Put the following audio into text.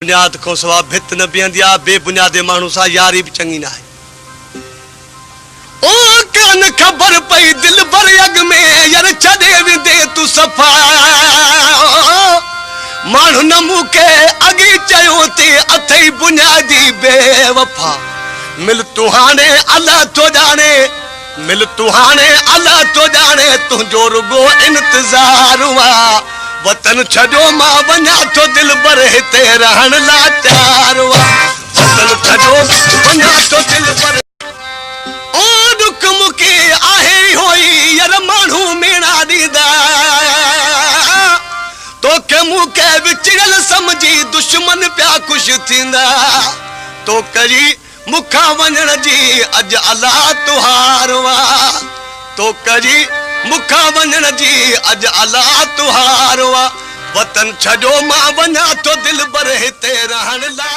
बुनियाद को सवा भित न बीहंदी आहे बेबुनियादे माण्हू सां यारी बि चङी न आहे। ओ कान ख़बर पई दिल भर अग में यार छॾे वेंदे तूं सफ़ा माण्हू न मूंखे अॻी चयो ते अथई बुनियादी बेवफ़ा मिल तूं हाणे अलाह थो ॼाणे मिल तूं हाणे अलाह थो ॼाणे तुंहिंजो रुगो इंतज़ार आहे वतन छॾियो मां वञा थो दिल भर हिते रहण लाचार वतन छॾियो वञा थो दिल भर ओ दुख मूंखे आहे होई यार माण्हू मेणा ॾींदा तोखे मूंखे विचड़ियल समझी दुश्मन पिया ख़ुशि थींदा तो करी मूंखां वञण जी अॼु अलाह तुहार आहे तो करी मूंखां वञण जी अॼु अलाह तुहार आहे वतन छॾियो मां वञा थो दिल भर हिते रहण लाइ।